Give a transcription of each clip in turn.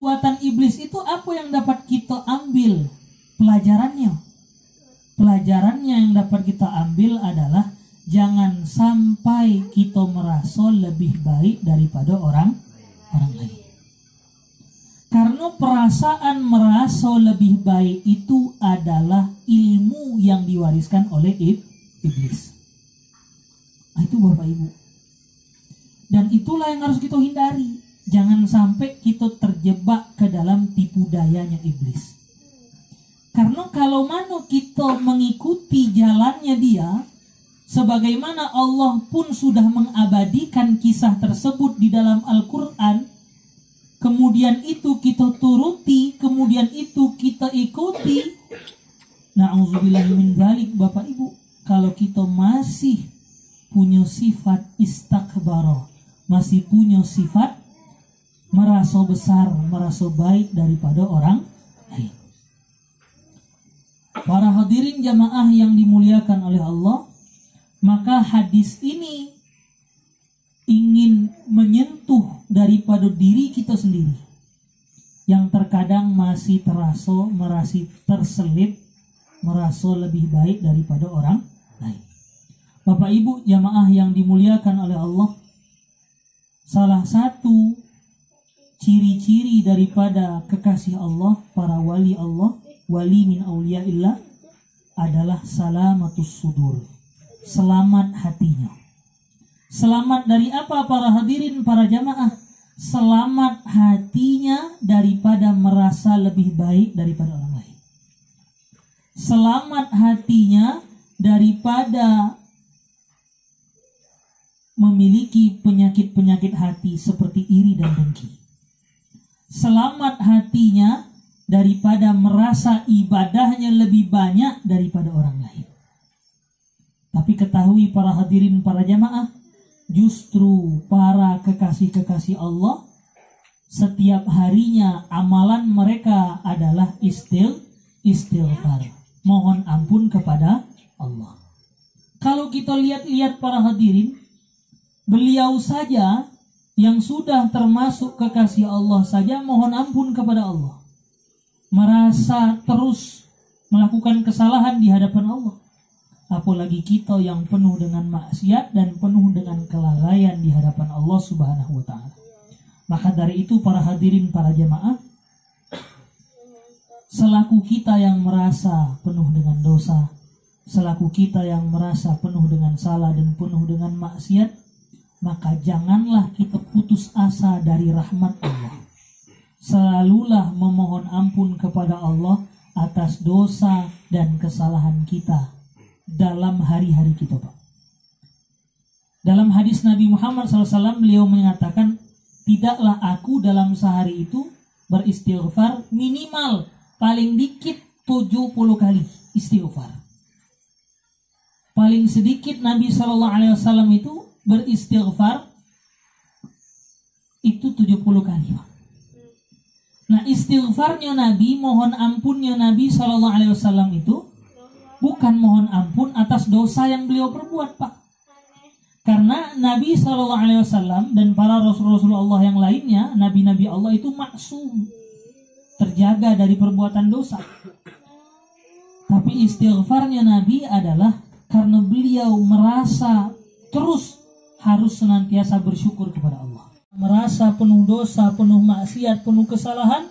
Perbuatan iblis itu apa yang dapat kita ambil pelajarannya? Pelajarannya yang dapat kita ambil adalah jangan sampai kita merasa lebih baik daripada orang lain. Karena perasaan merasa lebih baik itu adalah ilmu yang diwariskan oleh iblis. Nah, itu Bapak Ibu. Dan itulah yang harus kita hindari. Jangan sampai kita terjebak ke dalam tipu dayanya iblis. Karena kalau mana kita mengikuti jalannya dia, sebagaimana Allah pun sudah mengabadikan kisah tersebut di dalam Al-Quran, kemudian itu kita turuti, kemudian itu kita ikuti. Na'udzubillah min dzalik, Bapak Ibu. Kalau kita masih punya sifat istakbara, masih punya sifat merasa besar, merasa baik daripada orang lain. Para hadirin jamaah yang dimuliakan oleh Allah, maka hadis ini ingin menyentuh daripada diri kita sendiri yang terkadang masih merasa terselip, merasa lebih baik daripada orang lain. Bapak Ibu jamaah yang dimuliakan oleh Allah, salah satu ciri-ciri daripada kekasih Allah, para wali Allah, wali min auliyaillah, adalah salamatus sudur, selamat hatinya. Selamat dari apa para hadirin, para jamaah? Selamat hatinya daripada merasa lebih baik daripada orang lain. Selamat hatinya daripada memiliki penyakit-penyakit hati seperti iri dan dengki. Selamat hatinya daripada merasa ibadahnya lebih banyak daripada orang lain. Tapi ketahui para hadirin, para jamaah, justru para kekasih-kekasih Allah, setiap harinya amalan mereka adalah istighfar, mohon ampun kepada Allah. Kalau kita lihat-lihat para hadirin, beliau saja yang sudah termasuk kekasih Allah saja mohon ampun kepada Allah, merasa terus melakukan kesalahan di hadapan Allah. Apalagi kita yang penuh dengan maksiat dan penuh dengan kelalaian di hadapan Allah Subhanahu wa ta'ala. Maka dari itu para hadirin, para jamaah, selaku kita yang merasa penuh dengan dosa, selaku kita yang merasa penuh dengan salah dan penuh dengan maksiat, maka janganlah kita putus asa dari rahmat Allah. Selalulah memohon ampun kepada Allah atas dosa dan kesalahan kita dalam hari-hari kita, Pak. Dalam hadis Nabi Muhammad SAW, beliau mengatakan, tidaklah aku dalam sehari itu beristighfar minimal paling dikit 70 kali istighfar. Paling sedikit Nabi SAW itu beristighfar itu 70 kali, Pak. Nah, istighfarnya Nabi, mohon ampunnya Nabi SAW itu bukan mohon ampun atas dosa yang beliau perbuat, Pak. Karena Nabi SAW dan para Rasul-Rasul Allah yang lainnya, Nabi-Nabi Allah itu maksum, terjaga dari perbuatan dosa. Tapi istighfarnya Nabi adalah karena beliau merasa terus harus senantiasa bersyukur kepada Allah. Merasa penuh dosa, penuh maksiat, penuh kesalahan,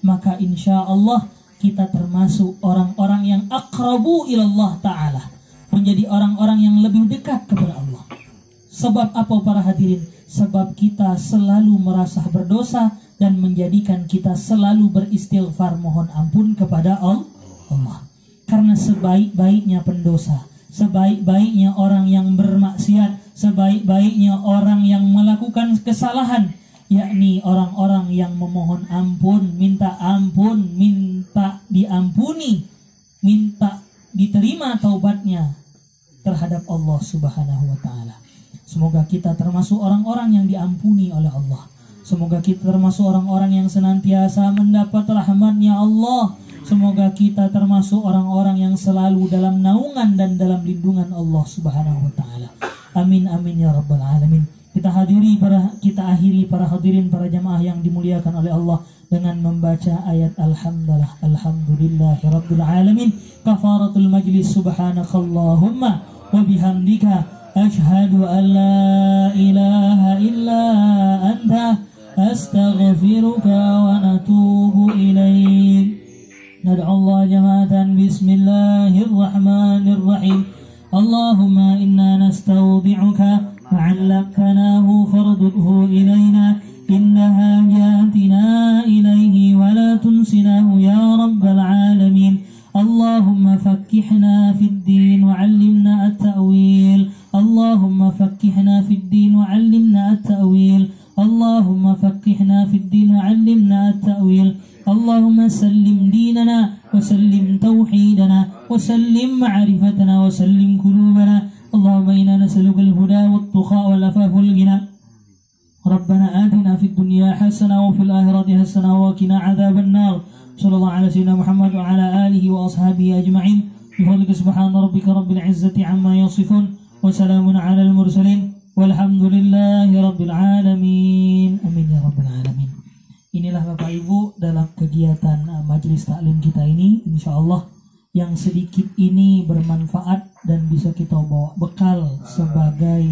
maka insya Allah kita termasuk orang-orang yang aqrabu ilallah ta'ala, menjadi orang-orang yang lebih dekat kepada Allah. Sebab apa para hadirin? Sebab kita selalu merasa berdosa dan menjadikan kita selalu beristighfar mohon ampun kepada Allah. Karena sebaik-baiknya pendosa, sebaik-baiknya orang yang bermaksiat, sebaik-baiknya orang yang melakukan kesalahan, yakni orang-orang yang memohon ampun, minta diampuni, minta diterima taubatnya terhadap Allah Subhanahu wa ta'ala. Semoga kita termasuk orang-orang yang diampuni oleh Allah. Semoga kita termasuk orang-orang yang senantiasa mendapat rahmatnya Allah. Semoga kita termasuk orang-orang yang selalu dalam naungan dan dalam lindungan Allah Subhanahu wa ta'ala. Amin amin ya rabbal alamin. Kita akhiri para hadirin, para jamaah yang dimuliakan oleh Allah dengan membaca ayat Alhamdulillahirabbil alamin. Kafaratul majlis, subhanakallahumma wa bihamdika asyhadu an la ilaha illa anta astaghfiruka wa natubu ilaik. Nad'allah jama'atan bismillahirrahmanirrahim. Allahumma inna nastawdi'uka ma'allaqtanahu fardudhu ilayna inna hajatina ilayhi wa la tunsinahu ya rabbal alamin. Allahumma fakkihna fid din wa 'allimna at-ta'wil. Allahumma fakkihna fid din wa 'allimna at-ta'wil. Allahumma fakkihna fid din wa 'allimna at-ta'wil. Allahumma sallim dinana wa sallim tauhidana wa sallim ma'rifatana wa sallim qulubana. Allahumma inna nas'aluka al-huda wat-tuqa wal-afafa wal-ghina. Rabbana atina fid dunya hasanah wa fil akhirati hasanah wa qina adzaban nar. Sallallahu ala sayyidina Muhammad wa ala alihi wa ashabihi ajma'in. Bi fadlika subhana rabbika rabbil izzati amma yasifun wa salamun ala al-mursalin walhamdulillahi rabbil alamin. Amin ya rabbal alamin. Inilah Bapak Ibu dalam kegiatan majelis taklim kita ini, insyaallah yang sedikit ini bermanfaat dan bisa kita bawa bekal sebagai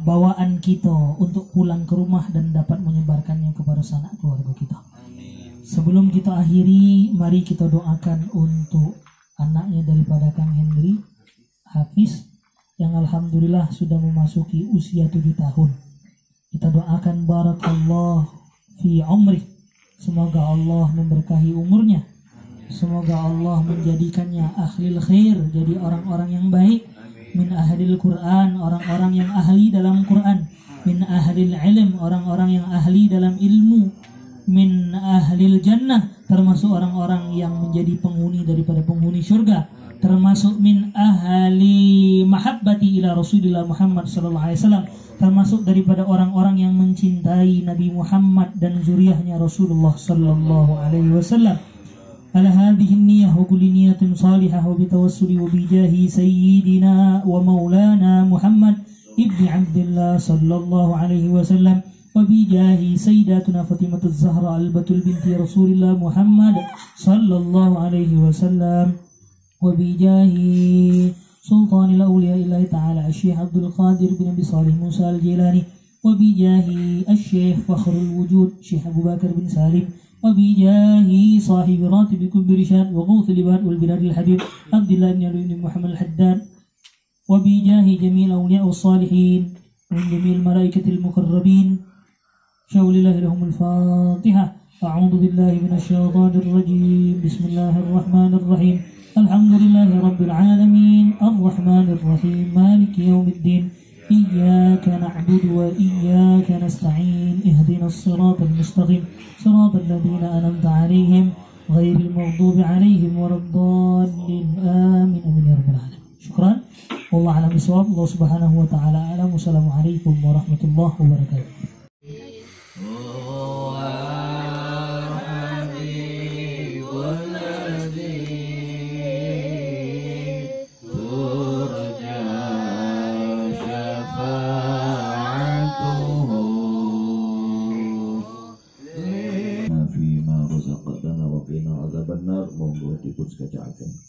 bawaan kita untuk pulang ke rumah dan dapat menyebarkannya kepada sanak keluarga kita. Sebelum kita akhiri, mari kita doakan untuk anaknya daripada Kang Henry, Hafiz, yang alhamdulillah sudah memasuki usia 7 tahun. Kita doakan barakallah fi umri. Semoga Allah memberkahi umurnya. Semoga Allah menjadikannya ahlil khair, jadi orang-orang yang baik. Min ahlil Quran, orang-orang yang ahli dalam Quran. Min ahlil ilm, orang-orang yang ahli dalam ilmu. Min ahlil jannah, termasuk orang-orang yang menjadi penghuni daripada penghuni surga. Termasuk min ahli mahabbati ila Rasulillah Muhammad sallallahu alaihi wasallam, termasuk daripada orang-orang yang mencintai Nabi Muhammad dan zuriyahnya Rasulullah sallallahu alaihi wasallam. Ala hadhihi niyyah wa kulli niyatin salihah wa bitawassuli wa bijahi sayyidina wa maulana Muhammad ibni Abdullah sallallahu alaihi wasallam wa bijahi sayyidatuna Fatimatuz Zahra al-Batul binti Rasulillah Muhammad sallallahu alaihi wasallam wa bijahi sultanil awliya illahi ta'ala Syekh Abdul Qadir bin Abi Salih Musa al-Jilani wa bijahi Syekh Fakhrul Wujud Syekh Abu Bakar bin Salim وبجاه صاحب راتب كل رشاد وغوث العباد والبلاد الحبيب عبد الله بن علي بن محمد الحداد وبجاه جميع الأولياء والصالحين ومن جميع الملائكة المقربين شاء الله لهم الفاتحة. أعوذ بالله من الشيطان الرجيم. بسم الله الرحمن الرحيم. الحمد لله رب العالمين الرحمن الرحيم مالك يوم الدين إياك نعبد وإياك نستعين اهدنا الصراط المستقيم صراط الذين أنعمت عليهم غير المغضوب عليهم ولا الضالين آمين آمين يا رب العالمين. شكرا والله أعلم بالصواب. الله سبحانه وتعالى أعلم. والسلام عليكم ورحمة الله وبركاته. Benar monggo dipun sekejakaken.